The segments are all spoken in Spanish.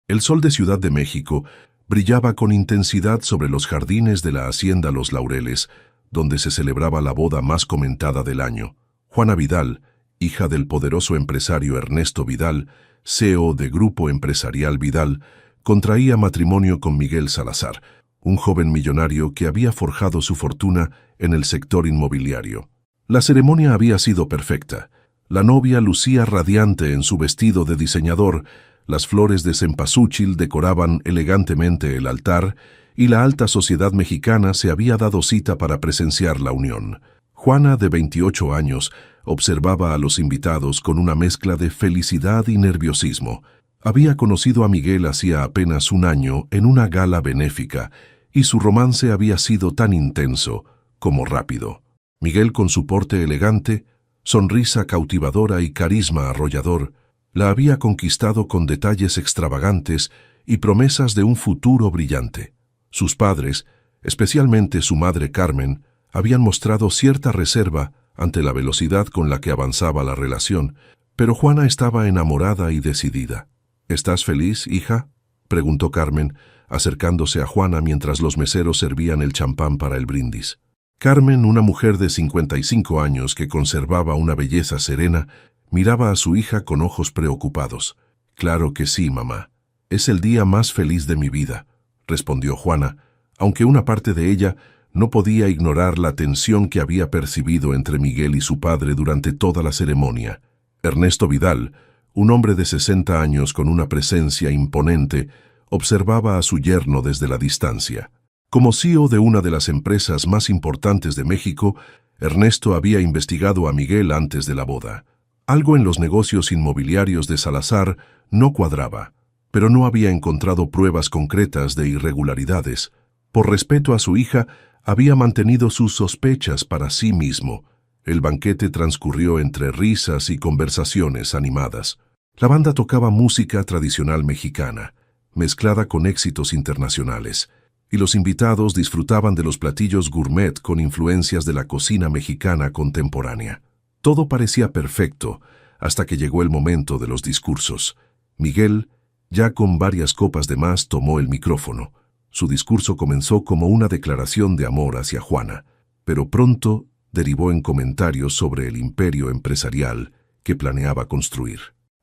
El sol de Ciudad de México brillaba con intensidad sobre los jardines de la hacienda Los Laureles, donde se celebraba la boda más comentada del año. Juana Vidal, hija del poderoso empresario Ernesto Vidal, CEO de Grupo Empresarial Vidal, contraía matrimonio con Miguel Salazar, un joven millonario que había forjado su fortuna en el sector inmobiliario. La ceremonia había sido perfecta. La novia lucía radiante en su vestido de diseñador, las flores de cempasúchil decoraban elegantemente el altar y la alta sociedad mexicana se había dado cita para presenciar la unión. Juana, de 28 años, observaba a los invitados con una mezcla de felicidad y nerviosismo. Había conocido a Miguel hacía apenas un año en una gala benéfica y su romance había sido tan intenso como rápido. Miguel, con su porte elegante, sonrisa cautivadora y carisma arrollador, la había conquistado con detalles extravagantes y promesas de un futuro brillante. Sus padres, especialmente su madre Carmen, habían mostrado cierta reserva ante la velocidad con la que avanzaba la relación, pero Juana estaba enamorada y decidida. ¿Estás feliz, hija?, preguntó Carmen, acercándose a Juana mientras los meseros servían el champán para el brindis. Carmen, una mujer de 55 años que conservaba una belleza serena, miraba a su hija con ojos preocupados. «Claro que sí, mamá. Es el día más feliz de mi vida», respondió Juana, aunque una parte de ella no podía ignorar la tensión que había percibido entre Miguel y su padre durante toda la ceremonia. Ernesto Vidal, un hombre de 60 años con una presencia imponente, observaba a su yerno desde la distancia. Como CEO de una de las empresas más importantes de México, Ernesto había investigado a Miguel antes de la boda. Algo en los negocios inmobiliarios de Salazar no cuadraba, pero no había encontrado pruebas concretas de irregularidades. Por respeto a su hija, había mantenido sus sospechas para sí mismo. El banquete transcurrió entre risas y conversaciones animadas. La banda tocaba música tradicional mexicana, mezclada con éxitos internacionales, y los invitados disfrutaban de los platillos gourmet con influencias de la cocina mexicana contemporánea. Todo parecía perfecto hasta que llegó el momento de los discursos. Miguel, ya con varias copas de más, tomó el micrófono. Su discurso comenzó como una declaración de amor hacia Juana, pero pronto derivó en comentarios sobre el imperio empresarial que planeaba construir.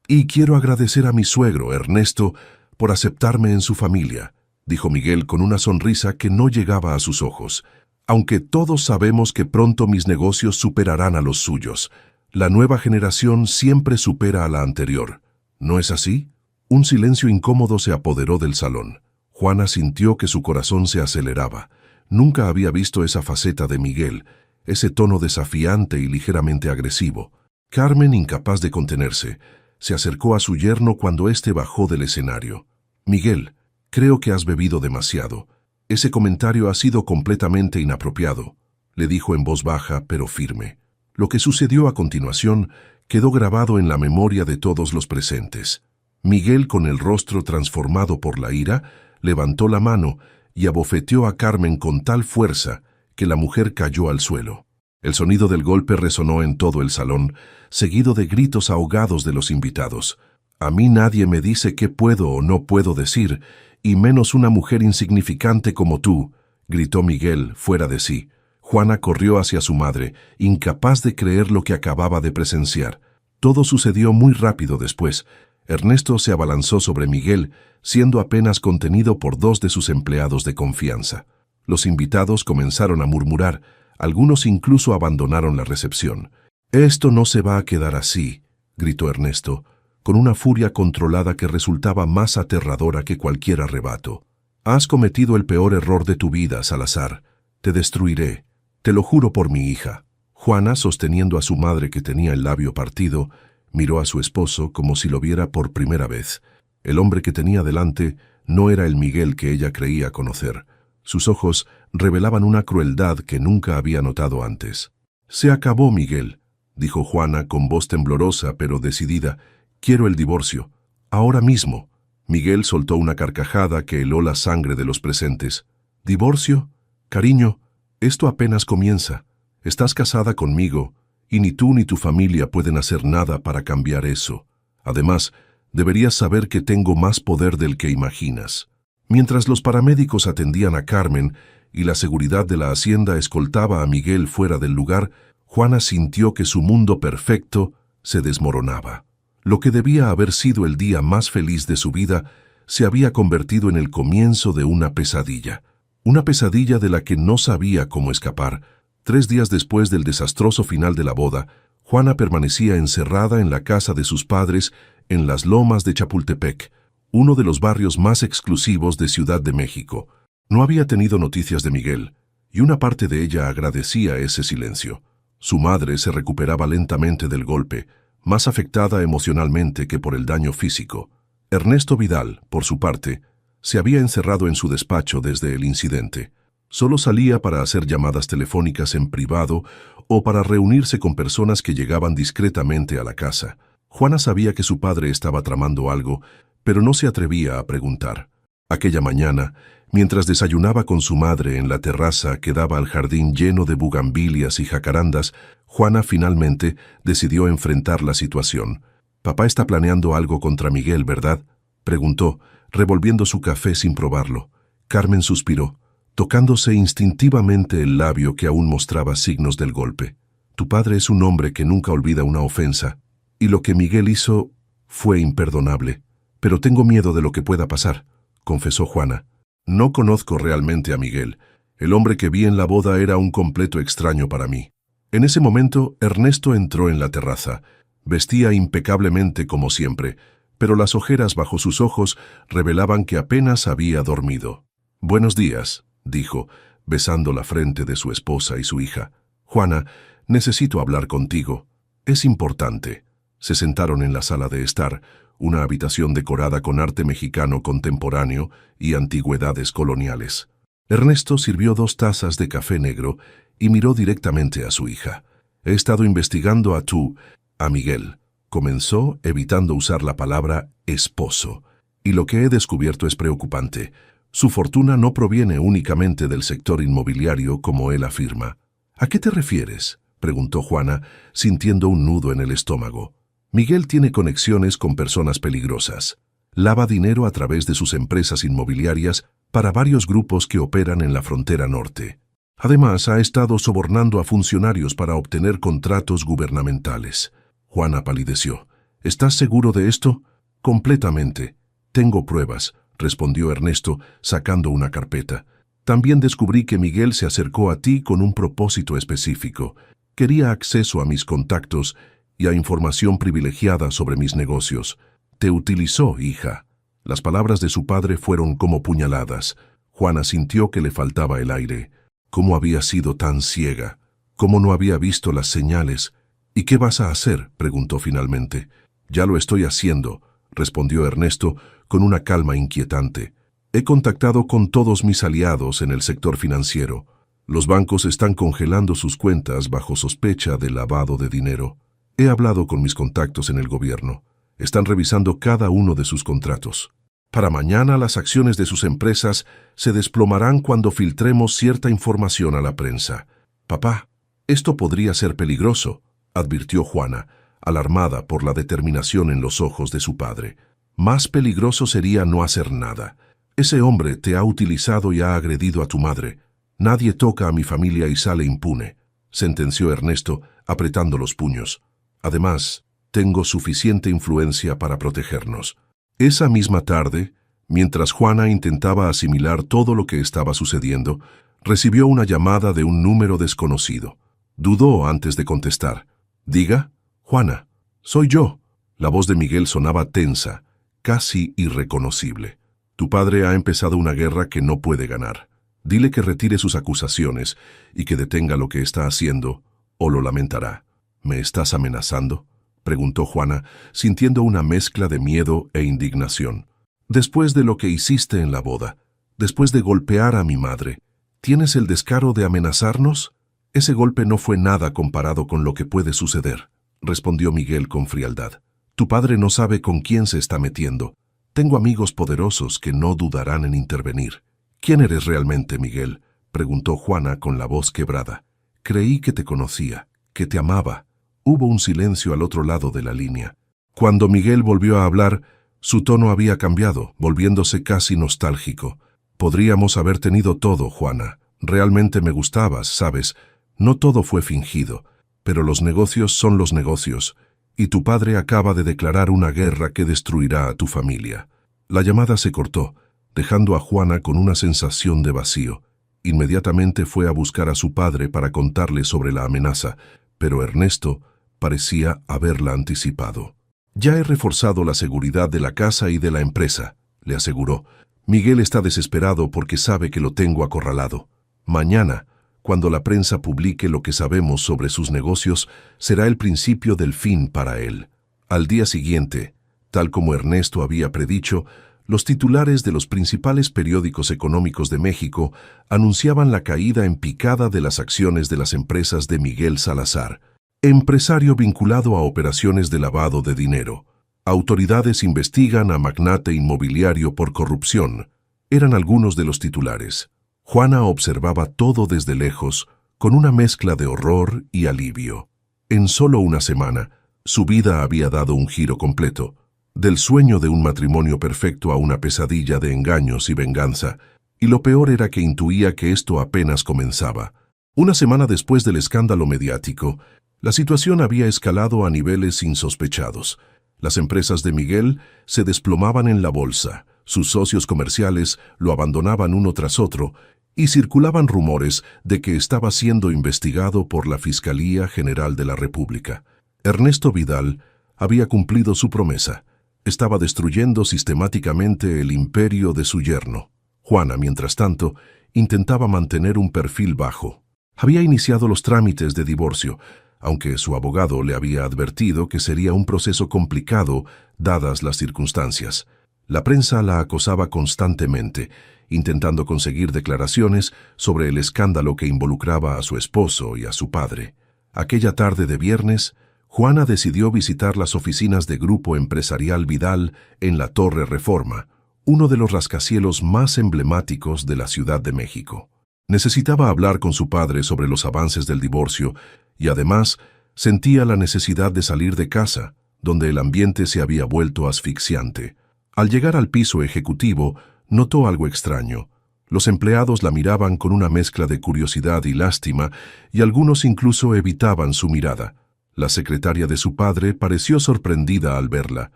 «Y quiero agradecer a mi suegro, Ernesto, por aceptarme en su familia», dijo Miguel con una sonrisa que no llegaba a sus ojos. «Aunque todos sabemos que pronto mis negocios superarán a los suyos, la nueva generación siempre supera a la anterior. ¿No es así?» Un silencio incómodo se apoderó del salón. Juana sintió que su corazón se aceleraba. Nunca había visto esa faceta de Miguel, ese tono desafiante y ligeramente agresivo. Carmen, incapaz de contenerse, se acercó a su yerno cuando éste bajó del escenario. «Miguel, creo que has bebido demasiado. Ese comentario ha sido completamente inapropiado», le dijo en voz baja pero firme. Lo que sucedió a continuación quedó grabado en la memoria de todos los presentes. Miguel, con el rostro transformado por la ira, levantó la mano y abofeteó a Carmen con tal fuerza que la mujer cayó al suelo. El sonido del golpe resonó en todo el salón, seguido de gritos ahogados de los invitados. «A mí nadie me dice qué puedo o no puedo decir, y menos una mujer insignificante como tú», gritó Miguel, fuera de sí. Juana corrió hacia su madre, incapaz de creer lo que acababa de presenciar. Todo sucedió muy rápido después. Ernesto se abalanzó sobre Miguel, siendo apenas contenido por dos de sus empleados de confianza. Los invitados comenzaron a murmurar, algunos incluso abandonaron la recepción. «Esto no se va a quedar así», gritó Ernesto, con una furia controlada que resultaba más aterradora que cualquier arrebato. «Has cometido el peor error de tu vida, Salazar. Te destruiré. Te lo juro por mi hija». Juana, sosteniendo a su madre que tenía el labio partido, miró a su esposo como si lo viera por primera vez. El hombre que tenía delante no era el Miguel que ella creía conocer. Sus ojos revelaban una crueldad que nunca había notado antes. «Se acabó, Miguel», dijo Juana con voz temblorosa pero decidida. «Quiero el divorcio. Ahora mismo». Miguel soltó una carcajada que heló la sangre de los presentes. «¿Divorcio? Cariño, esto apenas comienza. Estás casada conmigo, y ni tú ni tu familia pueden hacer nada para cambiar eso. Además, Deberías saber que tengo más poder del que imaginas. Mientras los paramédicos atendían a Carmen y la seguridad de la hacienda escoltaba a Miguel fuera del lugar, Juana sintió que su mundo perfecto se desmoronaba. Lo que debía haber sido el día más feliz de su vida se había convertido en el comienzo de una pesadilla de la que no sabía cómo escapar. 3 días después del desastroso final de la boda, Juana permanecía encerrada en la casa de sus padres en las lomas de Chapultepec, uno de los barrios más exclusivos de Ciudad de México. No había tenido noticias de Miguel, y una parte de ella agradecía ese silencio. Su madre se recuperaba lentamente del golpe, más afectada emocionalmente que por el daño físico. Ernesto Vidal, por su parte, se había encerrado en su despacho desde el incidente. Solo salía para hacer llamadas telefónicas en privado o para reunirse con personas que llegaban discretamente a la casa. Juana sabía que su padre estaba tramando algo, pero no se atrevía a preguntar. Aquella mañana, mientras desayunaba con su madre en la terraza que daba al jardín lleno de bugambilias y jacarandas, Juana finalmente decidió enfrentar la situación. «Papá está planeando algo contra Miguel, ¿verdad?», preguntó, revolviendo su café sin probarlo. Carmen suspiró, tocándose instintivamente el labio que aún mostraba signos del golpe. «Tu padre es un hombre que nunca olvida una ofensa, y lo que Miguel hizo fue imperdonable. Pero tengo miedo de lo que pueda pasar», confesó Juana. «No conozco realmente a Miguel. El hombre que vi en la boda era un completo extraño para mí». En ese momento, Ernesto entró en la terraza. Vestía impecablemente como siempre, pero las ojeras bajo sus ojos revelaban que apenas había dormido. «Buenos días», dijo, besando la frente de su esposa y su hija. «Juana, necesito hablar contigo. Es importante». Se sentaron en la sala de estar, una habitación decorada con arte mexicano contemporáneo y antigüedades coloniales. Ernesto sirvió 2 tazas de café negro y miró directamente a su hija. «He estado investigando a Miguel», comenzó, evitando usar la palabra esposo. «Y lo que he descubierto es preocupante. Su fortuna no proviene únicamente del sector inmobiliario, como él afirma». «¿A qué te refieres?», preguntó Juana, sintiendo un nudo en el estómago. «Miguel tiene conexiones con personas peligrosas. Lava dinero a través de sus empresas inmobiliarias para varios grupos que operan en la frontera norte. Además, ha estado sobornando a funcionarios para obtener contratos gubernamentales». Juana palideció. «¿Estás seguro de esto?». «Completamente. Tengo pruebas», respondió Ernesto, sacando una carpeta. «También descubrí que Miguel se acercó a ti con un propósito específico. Quería acceso a mis contactos y a información privilegiada sobre mis negocios. Te utilizó, hija». Las palabras de su padre fueron como puñaladas. Juana sintió que le faltaba el aire. ¿Cómo había sido tan ciega? ¿Cómo no había visto las señales? «¿Y qué vas a hacer?», preguntó finalmente. «Ya lo estoy haciendo», respondió Ernesto con una calma inquietante. «He contactado con todos mis aliados en el sector financiero. Los bancos están congelando sus cuentas bajo sospecha de lavado de dinero. He hablado con mis contactos en el gobierno. Están revisando cada uno de sus contratos. Para mañana las acciones de sus empresas se desplomarán cuando filtremos cierta información a la prensa». «Papá, esto podría ser peligroso», advirtió Juana, alarmada por la determinación en los ojos de su padre. «Más peligroso sería no hacer nada. Ese hombre te ha utilizado y ha agredido a tu madre. Nadie toca a mi familia y sale impune», sentenció Ernesto, apretando los puños. «Además, tengo suficiente influencia para protegernos». Esa misma tarde, mientras Juana intentaba asimilar todo lo que estaba sucediendo, recibió una llamada de un número desconocido. Dudó antes de contestar. «Diga». «Juana, soy yo». La voz de Miguel sonaba tensa, casi irreconocible. «Tu padre ha empezado una guerra que no puede ganar. Dile que retire sus acusaciones y que detenga lo que está haciendo, o lo lamentará». «¿Me estás amenazando?», preguntó Juana, sintiendo una mezcla de miedo e indignación. «Después de lo que hiciste en la boda, después de golpear a mi madre, ¿tienes el descaro de amenazarnos? Ese golpe no fue nada comparado con lo que puede suceder», respondió Miguel con frialdad. «Tu padre no sabe con quién se está metiendo. Tengo amigos poderosos que no dudarán en intervenir». «¿Quién eres realmente, Miguel?», preguntó Juana con la voz quebrada. «Creí que te conocía, que te amaba». Hubo un silencio al otro lado de la línea. Cuando Miguel volvió a hablar, Su tono había cambiado, volviéndose casi nostálgico. Podríamos haber tenido todo, Juana. Realmente me gustabas, ¿sabes? No todo fue fingido, pero los negocios son los negocios, y tu padre acaba de declarar una guerra que destruirá a tu familia. La llamada se cortó, dejando a Juana con una sensación de vacío. Inmediatamente fue a buscar a su padre para contarle sobre la amenaza, pero Ernesto parecía haberla anticipado. «Ya he reforzado la seguridad de la casa y de la empresa», le aseguró. «Miguel está desesperado porque sabe que lo tengo acorralado. Mañana, cuando la prensa publique lo que sabemos sobre sus negocios, será el principio del fin para él». Al día siguiente, tal como Ernesto había predicho, los titulares de los principales periódicos económicos de México anunciaban la caída en picada de las acciones de las empresas de Miguel Salazar, empresario vinculado a operaciones de lavado de dinero. «Autoridades investigan a magnate inmobiliario por corrupción», eran algunos de los titulares. Juana observaba todo desde lejos, con una mezcla de horror y alivio. En solo una semana, su vida había dado un giro completo, del sueño de un matrimonio perfecto a una pesadilla de engaños y venganza, y lo peor era que intuía que esto apenas comenzaba. Una semana después del escándalo mediático, la situación había escalado a niveles insospechados. Las empresas de Miguel se desplomaban en la bolsa, sus socios comerciales lo abandonaban uno tras otro, y circulaban rumores de que estaba siendo investigado por la Fiscalía General de la República. Ernesto Vidal había cumplido su promesa. Estaba destruyendo sistemáticamente el imperio de su yerno. Juana, mientras tanto, intentaba mantener un perfil bajo. Había iniciado los trámites de divorcio, aunque su abogado le había advertido que sería un proceso complicado dadas las circunstancias. La prensa la acosaba constantemente, intentando conseguir declaraciones sobre el escándalo que involucraba a su esposo y a su padre. Aquella tarde de viernes, Juana decidió visitar las oficinas de Grupo Empresarial Vidal en la Torre Reforma, uno de los rascacielos más emblemáticos de la Ciudad de México. Necesitaba hablar con su padre sobre los avances del divorcio y además sentía la necesidad de salir de casa, donde el ambiente se había vuelto asfixiante. Al llegar al piso ejecutivo, notó algo extraño. Los empleados la miraban con una mezcla de curiosidad y lástima, y algunos incluso evitaban su mirada. La secretaria de su padre pareció sorprendida al verla.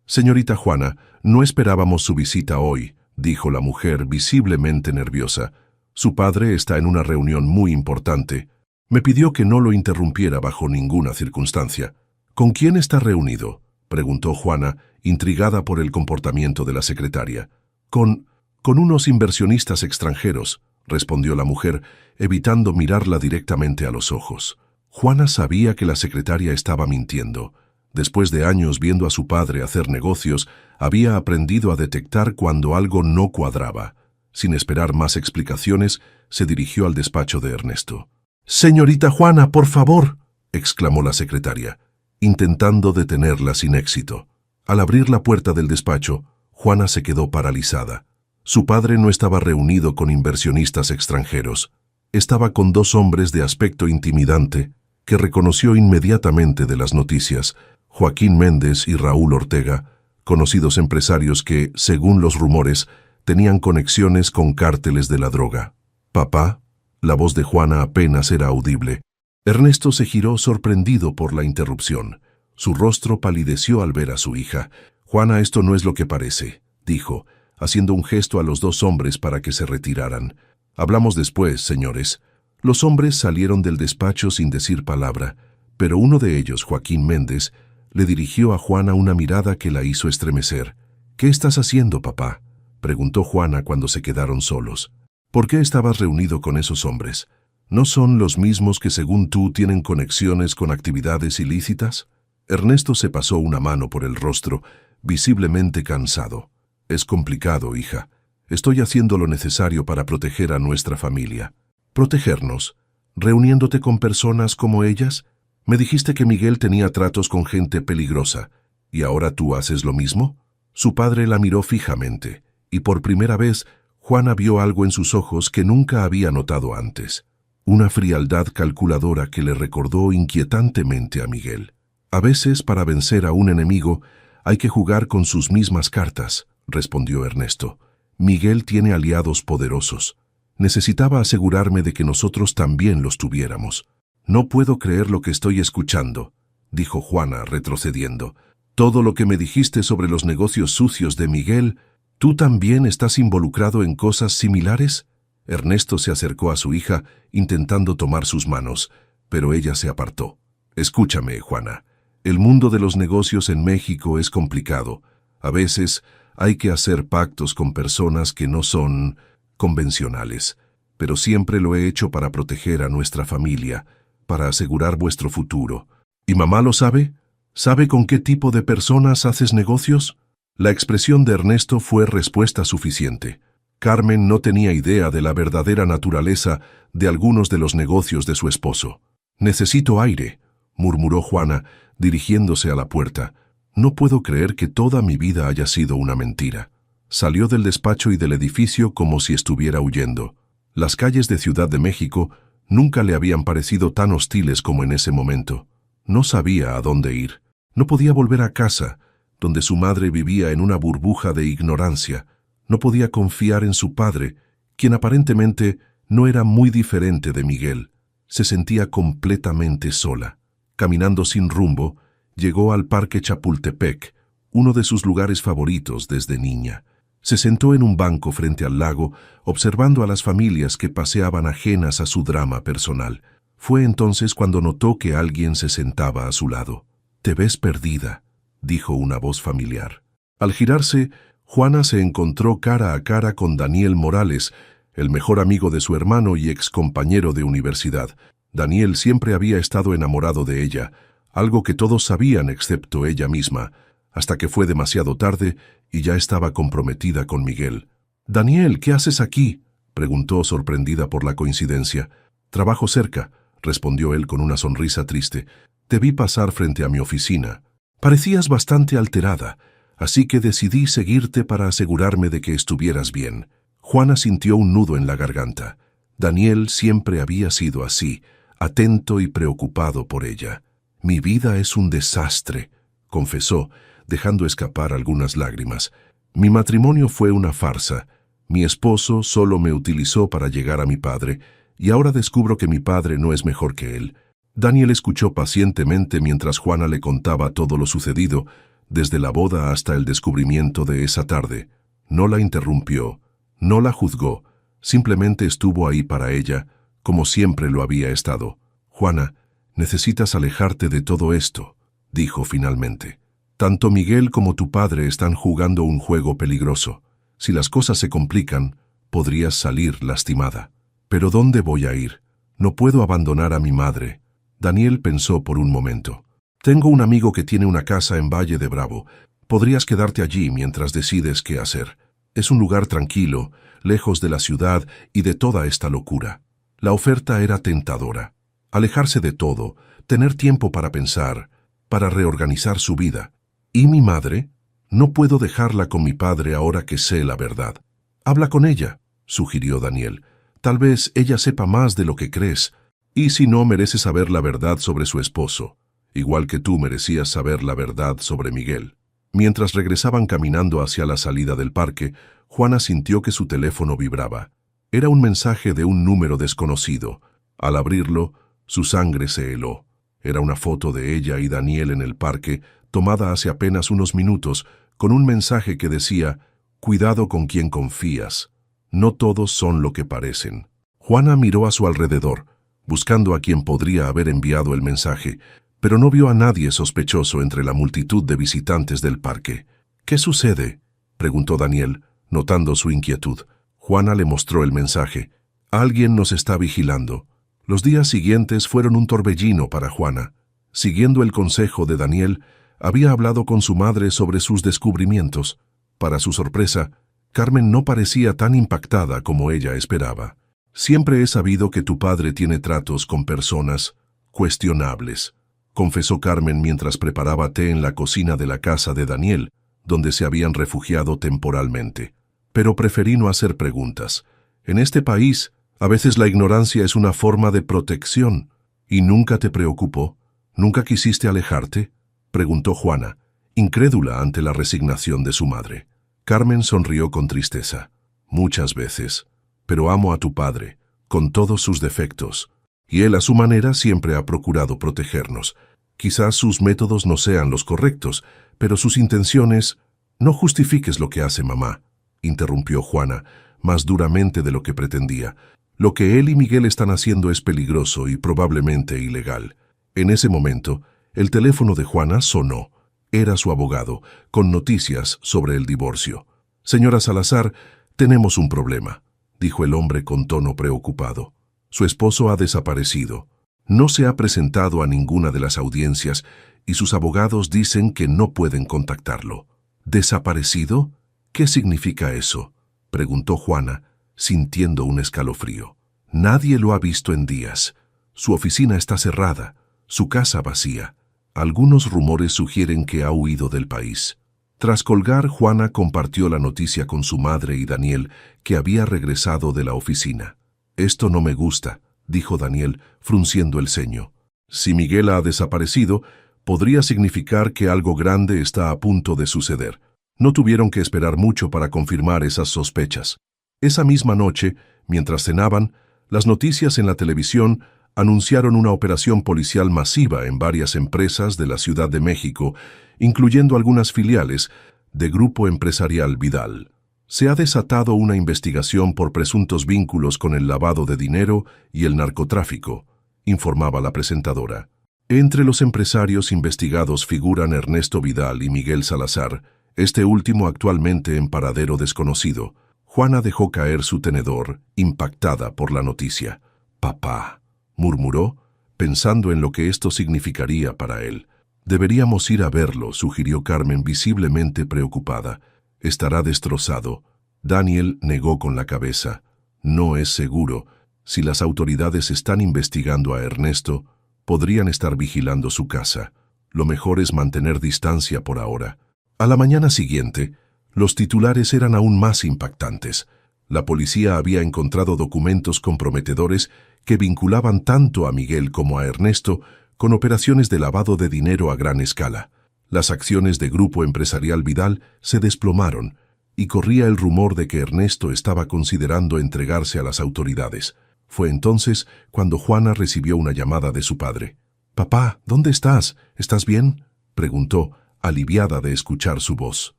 «Señorita Juana, no esperábamos su visita hoy», dijo la mujer visiblemente nerviosa. «Su padre está en una reunión muy importante. Me pidió que no lo interrumpiera bajo ninguna circunstancia». «¿Con quién está reunido?», preguntó Juana, intrigada por el comportamiento de la secretaria. Con unos inversionistas extranjeros», respondió la mujer, evitando mirarla directamente a los ojos. Juana sabía que la secretaria estaba mintiendo. Después de años viendo a su padre hacer negocios, había aprendido a detectar cuando algo no cuadraba. Sin esperar más explicaciones, se dirigió al despacho de Ernesto. «Señorita Juana, por favor», exclamó la secretaria, intentando detenerla sin éxito. Al abrir la puerta del despacho, Juana se quedó paralizada. Su padre no estaba reunido con inversionistas extranjeros. Estaba con dos hombres de aspecto intimidante, que reconoció inmediatamente de las noticias, Joaquín Méndez y Raúl Ortega, conocidos empresarios que, según los rumores, tenían conexiones con cárteles de la droga. «Papá», la voz de Juana apenas era audible. Ernesto se giró sorprendido por la interrupción. Su rostro palideció al ver a su hija. «Juana, esto no es lo que parece», dijo, haciendo un gesto a los dos hombres para que se retiraran. «Hablamos después, señores». Los hombres salieron del despacho sin decir palabra, pero uno de ellos, Joaquín Méndez, le dirigió a Juana una mirada que la hizo estremecer. «¿Qué estás haciendo, papá?», preguntó Juana cuando se quedaron solos. «¿Por qué estabas reunido con esos hombres? ¿No son los mismos que, según tú, tienen conexiones con actividades ilícitas?» Ernesto se pasó una mano por el rostro, visiblemente cansado. «Es complicado, hija. Estoy haciendo lo necesario para proteger a nuestra familia». «¿Protegernos? ¿Reuniéndote con personas como ellas? Me dijiste que Miguel tenía tratos con gente peligrosa. ¿Y ahora tú haces lo mismo?» Su padre la miró fijamente, y por primera vez Juana vio algo en sus ojos que nunca había notado antes. Una frialdad calculadora que le recordó inquietantemente a Miguel. A veces, para vencer a un enemigo, Hay que jugar con sus mismas cartas, respondió Ernesto. Miguel tiene aliados poderosos. Necesitaba asegurarme de que nosotros también los tuviéramos. No puedo creer lo que estoy escuchando, dijo Juana, retrocediendo. Todo lo que me dijiste sobre los negocios sucios de Miguel, ¿tú también estás involucrado en cosas similares? Ernesto se acercó a su hija, intentando tomar sus manos, pero ella se apartó. Escúchame, Juana. El mundo de los negocios en México es complicado. A veces hay que hacer pactos con personas que no son convencionales, pero siempre lo he hecho para proteger a nuestra familia, para asegurar vuestro futuro. ¿Y mamá lo sabe? ¿Sabe con qué tipo de personas haces negocios? La expresión de Ernesto fue respuesta suficiente. Carmen no tenía idea de la verdadera naturaleza de algunos de los negocios de su esposo. «Necesito aire», murmuró Juana, dirigiéndose a la puerta. «No puedo creer que toda mi vida haya sido una mentira». Salió del despacho y del edificio como si estuviera huyendo. Las calles de Ciudad de México nunca le habían parecido tan hostiles como en ese momento. No sabía a dónde ir. No podía volver a casa, donde su madre vivía en una burbuja de ignorancia. No podía confiar en su padre, quien aparentemente no era muy diferente de Miguel. Se sentía completamente sola. Caminando sin rumbo, llegó al Parque Chapultepec, uno de sus lugares favoritos desde niña. Se sentó en un banco frente al lago, observando a las familias que paseaban ajenas a su drama personal. Fue entonces cuando notó que alguien se sentaba a su lado. «Te ves perdida», dijo una voz familiar. Al girarse, Juana se encontró cara a cara con Daniel Morales, el mejor amigo de su hermano y excompañero de universidad. Daniel siempre había estado enamorado de ella, algo que todos sabían excepto ella misma, hasta que fue demasiado tarde y ya estaba comprometida con Miguel. «Daniel, ¿qué haces aquí?», preguntó sorprendida por la coincidencia. «Trabajo cerca», respondió él con una sonrisa triste. «Te vi pasar frente a mi oficina. Parecías bastante alterada, así que decidí seguirte para asegurarme de que estuvieras bien». Juana sintió un nudo en la garganta. Daniel siempre había sido así, atento y preocupado por ella. «Mi vida es un desastre», confesó, dejando escapar algunas lágrimas. «Mi matrimonio fue una farsa. Mi esposo solo me utilizó para llegar a mi padre, y ahora descubro que mi padre no es mejor que él». Daniel escuchó pacientemente mientras Juana le contaba todo lo sucedido, desde la boda hasta el descubrimiento de esa tarde. No la interrumpió, no la juzgó, simplemente estuvo ahí para ella, como siempre lo había estado. «Juana, necesitas alejarte de todo esto», dijo finalmente. «Tanto Miguel como tu padre están jugando un juego peligroso. Si las cosas se complican, podrías salir lastimada». «¿Pero dónde voy a ir? No puedo abandonar a mi madre». Daniel pensó por un momento. «Tengo un amigo que tiene una casa en Valle de Bravo. Podrías quedarte allí mientras decides qué hacer. Es un lugar tranquilo, lejos de la ciudad y de toda esta locura». La oferta era tentadora. Alejarse de todo, tener tiempo para pensar, para reorganizar su vida. ¿Y mi madre? No puedo dejarla con mi padre ahora que sé la verdad. «Habla con ella», sugirió Daniel. «Tal vez ella sepa más de lo que crees. Y si no, merece saber la verdad sobre su esposo, igual que tú merecías saber la verdad sobre Miguel». Mientras regresaban caminando hacia la salida del parque, Juana sintió que su teléfono vibraba. Era un mensaje de un número desconocido. Al abrirlo, su sangre se heló. Era una foto de ella y Daniel en el parque, tomada hace apenas unos minutos, con un mensaje que decía: «Cuidado con quien confías. No todos son lo que parecen». Juana miró a su alrededor, buscando a quien podría haber enviado el mensaje, pero no vio a nadie sospechoso entre la multitud de visitantes del parque. «¿Qué sucede?», preguntó Daniel, notando su inquietud. Juana le mostró el mensaje. «Alguien nos está vigilando». Los días siguientes fueron un torbellino para Juana. Siguiendo el consejo de Daniel, había hablado con su madre sobre sus descubrimientos. Para su sorpresa, Carmen no parecía tan impactada como ella esperaba. «Siempre he sabido que tu padre tiene tratos con personas cuestionables», confesó Carmen mientras preparaba té en la cocina de la casa de Daniel, donde se habían refugiado temporalmente. «Pero preferí no hacer preguntas. En este país, a veces la ignorancia es una forma de protección». «¿Y nunca te preocupó? ¿Nunca quisiste alejarte?», preguntó Juana, incrédula ante la resignación de su madre. Carmen sonrió con tristeza. Muchas veces. Pero amo a tu padre, con todos sus defectos. Y él a su manera siempre ha procurado protegernos. Quizás sus métodos no sean los correctos, pero sus intenciones... No justifiques lo que hace mamá, interrumpió Juana, más duramente de lo que pretendía. Lo que él y Miguel están haciendo es peligroso y probablemente ilegal. En ese momento, el teléfono de Juana sonó. Era su abogado, con noticias sobre el divorcio. Señora Salazar, tenemos un problema, dijo el hombre con tono preocupado. Su esposo ha desaparecido. No se ha presentado a ninguna de las audiencias y sus abogados dicen que no pueden contactarlo. ¿Desaparecido? ¿Qué significa eso?, preguntó Juana, sintiendo un escalofrío. Nadie lo ha visto en días. Su oficina está cerrada, su casa vacía. Algunos rumores sugieren que ha huido del país. Tras colgar, Juana compartió la noticia con su madre y Daniel, que había regresado de la oficina. «Esto no me gusta», dijo Daniel, frunciendo el ceño. «Si Miguel ha desaparecido, podría significar que algo grande está a punto de suceder». No tuvieron que esperar mucho para confirmar esas sospechas. Esa misma noche, mientras cenaban, las noticias en la televisión anunciaron una operación policial masiva en varias empresas de la Ciudad de México, incluyendo algunas filiales de Grupo Empresarial Vidal. Se ha desatado una investigación por presuntos vínculos con el lavado de dinero y el narcotráfico, informaba la presentadora. Entre los empresarios investigados figuran Ernesto Vidal y Miguel Salazar, este último actualmente en paradero desconocido. Juana dejó caer su tenedor, impactada por la noticia. «Papá», murmuró, pensando en lo que esto significaría para él. «Deberíamos ir a verlo», sugirió Carmen, visiblemente preocupada. «Estará destrozado». Daniel negó con la cabeza. «No es seguro. Si las autoridades están investigando a Ernesto, podrían estar vigilando su casa. Lo mejor es mantener distancia por ahora». A la mañana siguiente, los titulares eran aún más impactantes. La policía había encontrado documentos comprometedores que vinculaban tanto a Miguel como a Ernesto con operaciones de lavado de dinero a gran escala. Las acciones de Grupo Empresarial Vidal se desplomaron y corría el rumor de que Ernesto estaba considerando entregarse a las autoridades. Fue entonces cuando Juana recibió una llamada de su padre. «Papá, ¿dónde estás? ¿Estás bien?», preguntó, aliviada de escuchar su voz.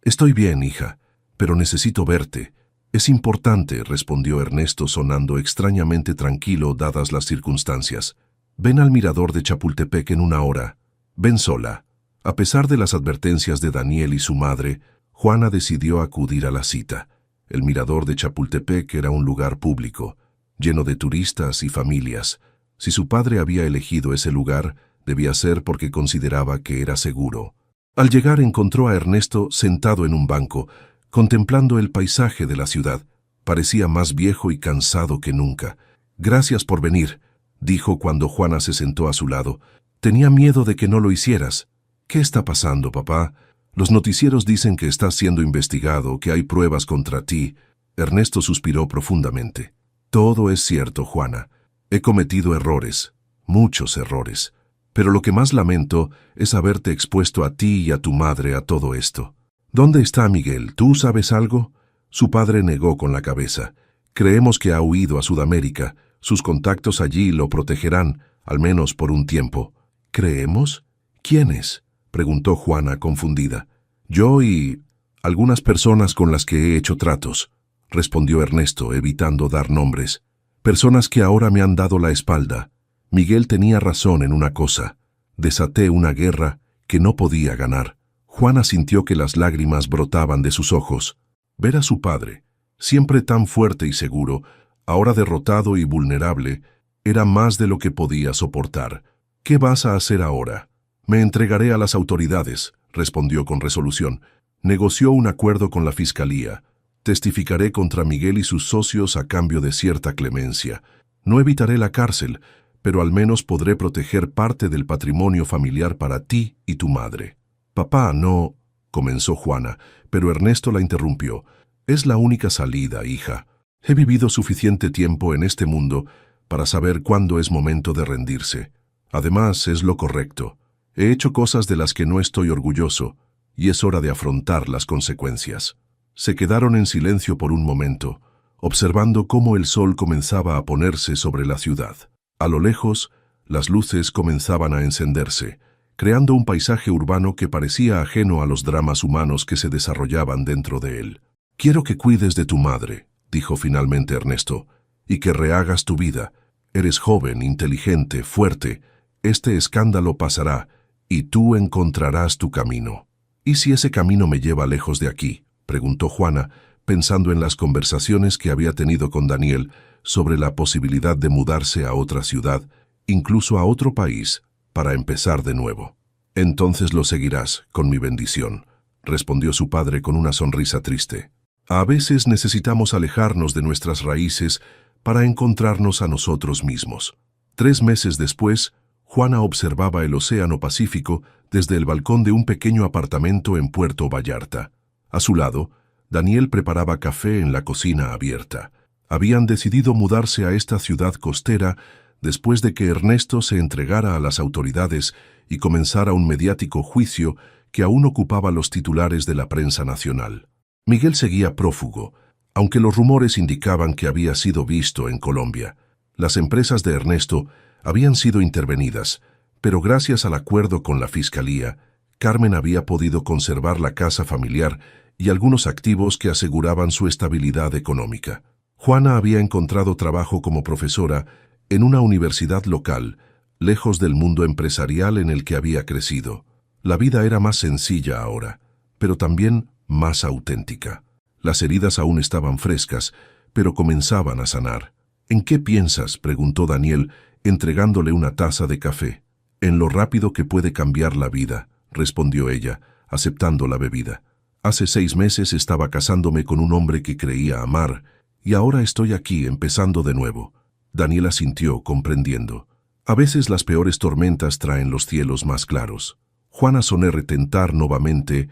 «Estoy bien, hija, pero necesito verte». «Es importante», respondió Ernesto sonando extrañamente tranquilo dadas las circunstancias. «Ven al mirador de Chapultepec en 1 hora. Ven sola». A pesar de las advertencias de Daniel y su madre, Juana decidió acudir a la cita. El mirador de Chapultepec era un lugar público, lleno de turistas y familias. Si su padre había elegido ese lugar, debía ser porque consideraba que era seguro. Al llegar encontró a Ernesto sentado en un banco, contemplando el paisaje de la ciudad. Parecía más viejo y cansado que nunca. «Gracias por venir», dijo cuando Juana se sentó a su lado. «Tenía miedo de que no lo hicieras». «¿Qué está pasando, papá? Los noticieros dicen que estás siendo investigado, que hay pruebas contra ti». Ernesto suspiró profundamente. «Todo es cierto, Juana. He cometido errores, muchos errores. Pero lo que más lamento es haberte expuesto a ti y a tu madre a todo esto». «¿Dónde está Miguel? ¿Tú sabes algo?». Su padre negó con la cabeza. «Creemos que ha huido a Sudamérica. Sus contactos allí lo protegerán, al menos por un tiempo». «¿Creemos? ¿Quiénes?», preguntó Juana confundida. «Yo y algunas personas con las que he hecho tratos», respondió Ernesto, evitando dar nombres. «Personas que ahora me han dado la espalda. Miguel tenía razón en una cosa. Desaté una guerra que no podía ganar». Juana sintió que las lágrimas brotaban de sus ojos. Ver a su padre, siempre tan fuerte y seguro, ahora derrotado y vulnerable, era más de lo que podía soportar. «¿Qué vas a hacer ahora?». «Me entregaré a las autoridades», respondió con resolución. Negoció un acuerdo con la fiscalía. «Testificaré contra Miguel y sus socios a cambio de cierta clemencia. No evitaré la cárcel, pero al menos podré proteger parte del patrimonio familiar para ti y tu madre». «Papá, no», comenzó Juana, pero Ernesto la interrumpió. «Es la única salida, hija. He vivido suficiente tiempo en este mundo para saber cuándo es momento de rendirse. Además, es lo correcto. He hecho cosas de las que no estoy orgulloso, y es hora de afrontar las consecuencias. Se quedaron en silencio por un momento, observando cómo el sol comenzaba a ponerse sobre la ciudad. A lo lejos, las luces comenzaban a encenderse, creando un paisaje urbano que parecía ajeno a los dramas humanos que se desarrollaban dentro de él. «Quiero que cuides de tu madre», dijo finalmente Ernesto, «y que rehagas tu vida. Eres joven, inteligente, fuerte. Este escándalo pasará, y tú encontrarás tu camino». «¿Y si ese camino me lleva lejos de aquí?», preguntó Juana, pensando en las conversaciones que había tenido con Daniel sobre la posibilidad de mudarse a otra ciudad, incluso a otro país, para empezar de nuevo. «Entonces lo seguirás, con mi bendición», respondió su padre con una sonrisa triste. A veces necesitamos alejarnos de nuestras raíces para encontrarnos a nosotros mismos. 3 meses después, Juana observaba el Océano Pacífico desde el balcón de un pequeño apartamento en Puerto Vallarta. A su lado, Daniel preparaba café en la cocina abierta. Habían decidido mudarse a esta ciudad costera después de que Ernesto se entregara a las autoridades y comenzara un mediático juicio que aún ocupaba los titulares de la prensa nacional. Miguel seguía prófugo, aunque los rumores indicaban que había sido visto en Colombia. Las empresas de Ernesto habían sido intervenidas, pero gracias al acuerdo con la Fiscalía, Carmen había podido conservar la casa familiar y algunos activos que aseguraban su estabilidad económica. Juana había encontrado trabajo como profesora en una universidad local, lejos del mundo empresarial en el que había crecido. La vida era más sencilla ahora, pero también más auténtica. Las heridas aún estaban frescas, pero comenzaban a sanar. «¿En qué piensas?», preguntó Daniel, entregándole una taza de café. «En lo rápido que puede cambiar la vida», respondió ella, aceptando la bebida. «Hace 6 meses estaba casándome con un hombre que creía amar, y ahora estoy aquí empezando de nuevo». Daniel asintió, comprendiendo. A veces las peores tormentas traen los cielos más claros. Juana sonó retentar nuevamente,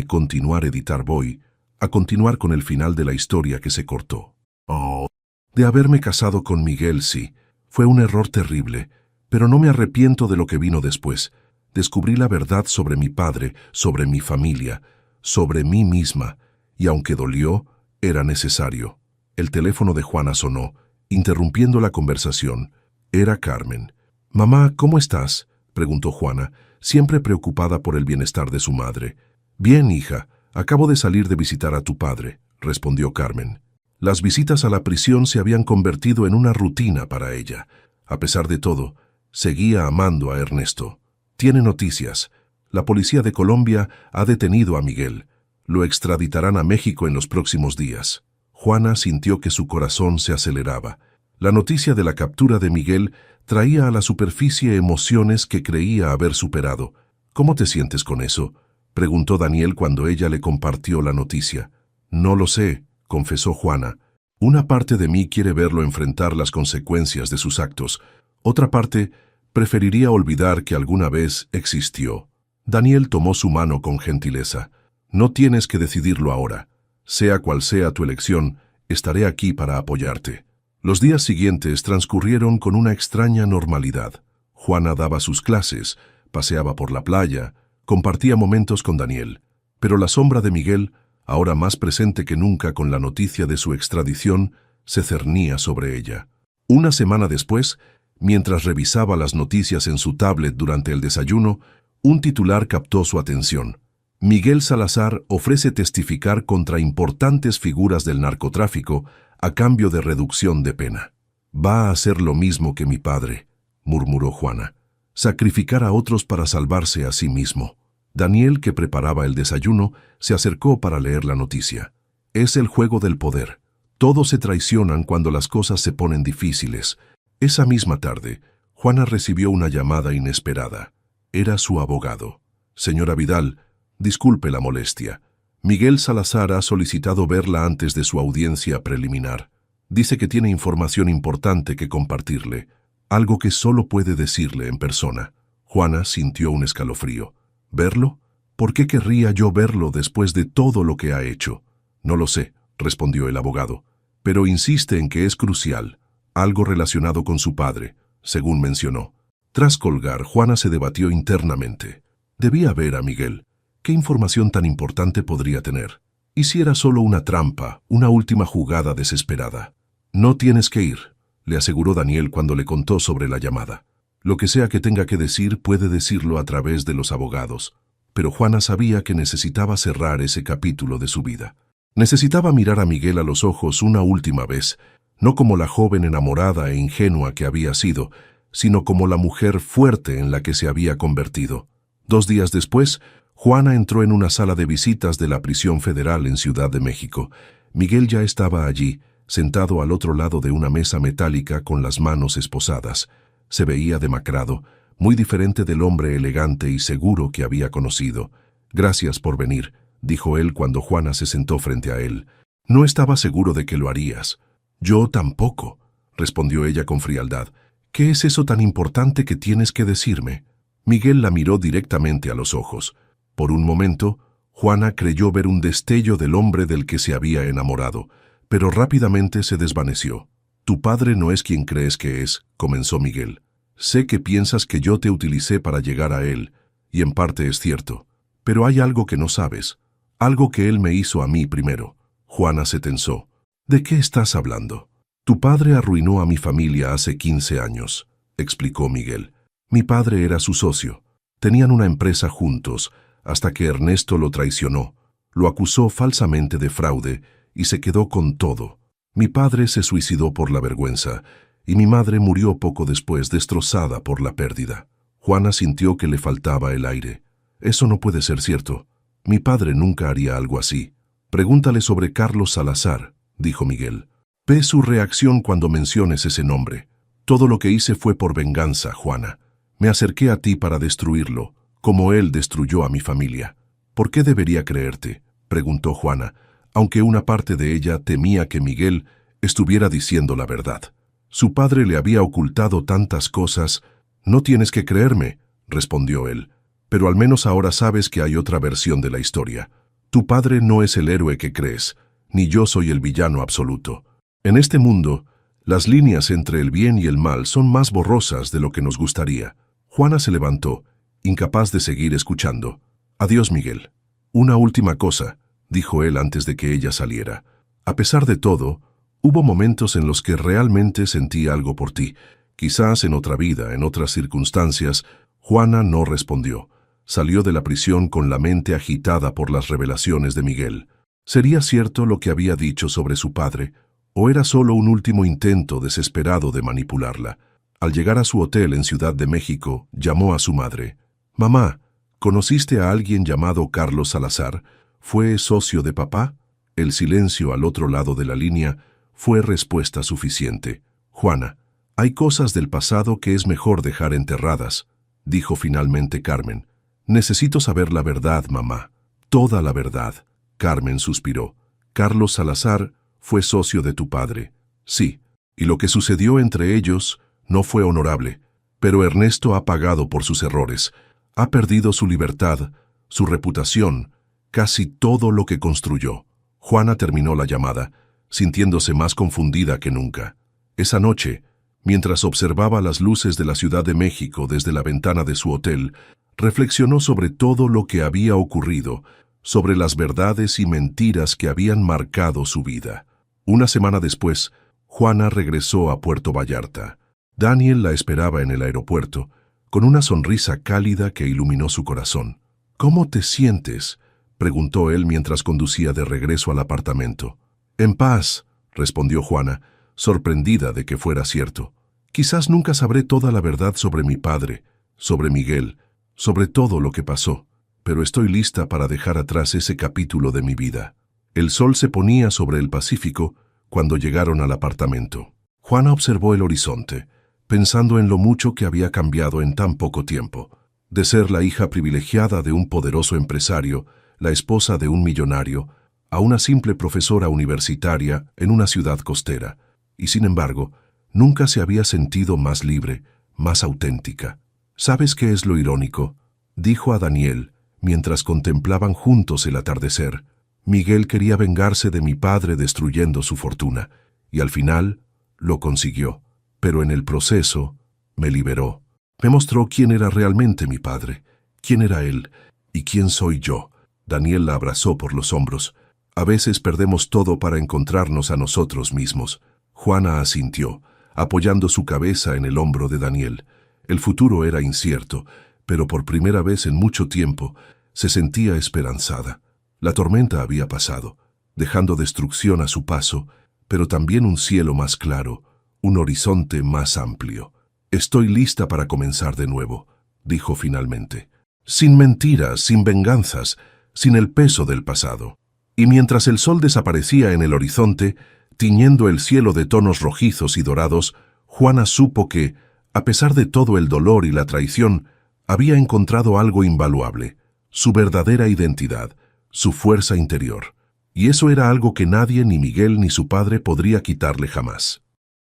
continuar editar voy, a continuar con el final de la historia que se cortó. «Oh, de haberme casado con Miguel, sí. Fue un error terrible, pero no me arrepiento de lo que vino después. Descubrí la verdad sobre mi padre, sobre mi familia, sobre mí misma, y aunque dolió, era necesario». El teléfono de Juana sonó, interrumpiendo la conversación. Era Carmen. «Mamá, ¿cómo estás?», preguntó Juana, siempre preocupada por el bienestar de su madre. «Bien, hija, acabo de salir de visitar a tu padre», respondió Carmen. Las visitas a la prisión se habían convertido en una rutina para ella. A pesar de todo, seguía amando a Ernesto. «Tiene noticias. La policía de Colombia ha detenido a Miguel. Lo extraditarán a México en los próximos días». Juana sintió que su corazón se aceleraba. La noticia de la captura de Miguel traía a la superficie emociones que creía haber superado. «¿Cómo te sientes con eso?», preguntó Daniel cuando ella le compartió la noticia. «No lo sé», confesó Juana. «Una parte de mí quiere verlo enfrentar las consecuencias de sus actos. Otra parte preferiría olvidar que alguna vez existió». Daniel tomó su mano con gentileza. «No tienes que decidirlo ahora. Sea cual sea tu elección, estaré aquí para apoyarte». Los días siguientes transcurrieron con una extraña normalidad. Juana daba sus clases, paseaba por la playa, compartía momentos con Daniel. Pero la sombra de Miguel, ahora más presente que nunca con la noticia de su extradición, se cernía sobre ella. Una semana después, mientras revisaba las noticias en su tablet durante el desayuno, un titular captó su atención. «Miguel Salazar ofrece testificar contra importantes figuras del narcotráfico a cambio de reducción de pena». «Va a hacer lo mismo que mi padre», murmuró Juana. «Sacrificar a otros para salvarse a sí mismo». Daniel, que preparaba el desayuno, se acercó para leer la noticia. «Es el juego del poder. Todos se traicionan cuando las cosas se ponen difíciles». Esa misma tarde, Juana recibió una llamada inesperada. Era su abogado. «Señora Vidal, disculpe la molestia. Miguel Salazar ha solicitado verla antes de su audiencia preliminar. Dice que tiene información importante que compartirle, algo que solo puede decirle en persona». Juana sintió un escalofrío. «¿Verlo? ¿Por qué querría yo verlo después de todo lo que ha hecho?». «No lo sé», respondió el abogado, «pero insiste en que es crucial, algo relacionado con su padre, según mencionó». Tras colgar, Juana se debatió internamente. Debía ver a Miguel. ¿Qué información tan importante podría tener? ¿Y si era solo una trampa, una última jugada desesperada? No tienes que ir, le aseguró Daniel cuando le contó sobre la llamada. Lo que sea que tenga que decir puede decirlo a través de los abogados. Pero Juana sabía que necesitaba cerrar ese capítulo de su vida. Necesitaba mirar a Miguel a los ojos una última vez, no como la joven enamorada e ingenua que había sido, sino como la mujer fuerte en la que se había convertido. 2 días después, Juana entró en una sala de visitas de la prisión federal en Ciudad de México. Miguel ya estaba allí, sentado al otro lado de una mesa metálica con las manos esposadas. Se veía demacrado, muy diferente del hombre elegante y seguro que había conocido. «Gracias por venir», dijo él cuando Juana se sentó frente a él. «No estaba seguro de que lo harías». «Yo tampoco», respondió ella con frialdad. «¿Qué es eso tan importante que tienes que decirme?» Miguel la miró directamente a los ojos. Por un momento, Juana creyó ver un destello del hombre del que se había enamorado, pero rápidamente se desvaneció. «Tu padre no es quien crees que es», comenzó Miguel. «Sé que piensas que yo te utilicé para llegar a él, y en parte es cierto. Pero hay algo que no sabes, algo que él me hizo a mí primero». Juana se tensó. «¿De qué estás hablando?» «Tu padre arruinó a mi familia hace 15 años», explicó Miguel. «Mi padre era su socio. Tenían una empresa juntos, hasta que Ernesto lo traicionó, lo acusó falsamente de fraude y se quedó con todo. Mi padre se suicidó por la vergüenza y mi madre murió poco después destrozada por la pérdida». Juana sintió que le faltaba el aire. «Eso no puede ser cierto. Mi padre nunca haría algo así». «Pregúntale sobre Carlos Salazar», dijo Miguel. «Ve su reacción cuando menciones ese nombre. Todo lo que hice fue por venganza, Juana. Me acerqué a ti para destruirlo, como él destruyó a mi familia». «¿Por qué debería creerte?», preguntó Juana, aunque una parte de ella temía que Miguel estuviera diciendo la verdad. Su padre le había ocultado tantas cosas. «No tienes que creerme», respondió él, «pero al menos ahora sabes que hay otra versión de la historia. Tu padre no es el héroe que crees, ni yo soy el villano absoluto. En este mundo, las líneas entre el bien y el mal son más borrosas de lo que nos gustaría». Juana se levantó, incapaz de seguir escuchando. «Adiós, Miguel». «Una última cosa», dijo él antes de que ella saliera. «A pesar de todo, hubo momentos en los que realmente sentí algo por ti. Quizás en otra vida, en otras circunstancias». Juana no respondió. Salió de la prisión con la mente agitada por las revelaciones de Miguel. ¿Sería cierto lo que había dicho sobre su padre, o era solo un último intento desesperado de manipularla? Al llegar a su hotel en Ciudad de México, llamó a su madre. «Mamá, ¿conociste a alguien llamado Carlos Salazar? ¿Fue socio de papá?» El silencio al otro lado de la línea fue respuesta suficiente. «Juana, hay cosas del pasado que es mejor dejar enterradas», dijo finalmente Carmen. «Necesito saber la verdad, mamá. Toda la verdad». Carmen suspiró. «Carlos Salazar fue socio de tu padre». «Sí, y lo que sucedió entre ellos no fue honorable, pero Ernesto ha pagado por sus errores. Ha perdido su libertad, su reputación, casi todo lo que construyó». Juana terminó la llamada, sintiéndose más confundida que nunca. Esa noche, mientras observaba las luces de la Ciudad de México desde la ventana de su hotel, reflexionó sobre todo lo que había ocurrido, sobre las verdades y mentiras que habían marcado su vida. Una semana después, Juana regresó a Puerto Vallarta. Daniel la esperaba en el aeropuerto, con una sonrisa cálida que iluminó su corazón. «¿Cómo te sientes?», preguntó él mientras conducía de regreso al apartamento. «En paz», respondió Juana, sorprendida de que fuera cierto. «Quizás nunca sabré toda la verdad sobre mi padre, sobre Miguel, sobre todo lo que pasó, pero estoy lista para dejar atrás ese capítulo de mi vida». El sol se ponía sobre el Pacífico cuando llegaron al apartamento. Juana observó el horizonte, pensando en lo mucho que había cambiado en tan poco tiempo. De ser la hija privilegiada de un poderoso empresario, la esposa de un millonario, a una simple profesora universitaria en una ciudad costera. Y sin embargo, nunca se había sentido más libre, más auténtica. «¿Sabes qué es lo irónico?», dijo a Daniel, mientras contemplaban juntos el atardecer. «Miguel quería vengarse de mi padre destruyendo su fortuna, y al final lo consiguió. Pero en el proceso me liberó. Me mostró quién era realmente mi padre, quién era él y quién soy yo». Daniel la abrazó por los hombros. A veces perdemos todo para encontrarnos a nosotros mismos. Juana asintió, apoyando su cabeza en el hombro de Daniel. El futuro era incierto, pero por primera vez en mucho tiempo se sentía esperanzada. La tormenta había pasado, dejando destrucción a su paso, pero también un cielo más claro, un horizonte más amplio. «Estoy lista para comenzar de nuevo», dijo finalmente. Sin mentiras, sin venganzas, sin el peso del pasado. Y mientras el sol desaparecía en el horizonte, tiñendo el cielo de tonos rojizos y dorados, Juana supo que, a pesar de todo el dolor y la traición, había encontrado algo invaluable, su verdadera identidad, su fuerza interior. Y eso era algo que nadie, ni Miguel ni su padre, podría quitarle jamás.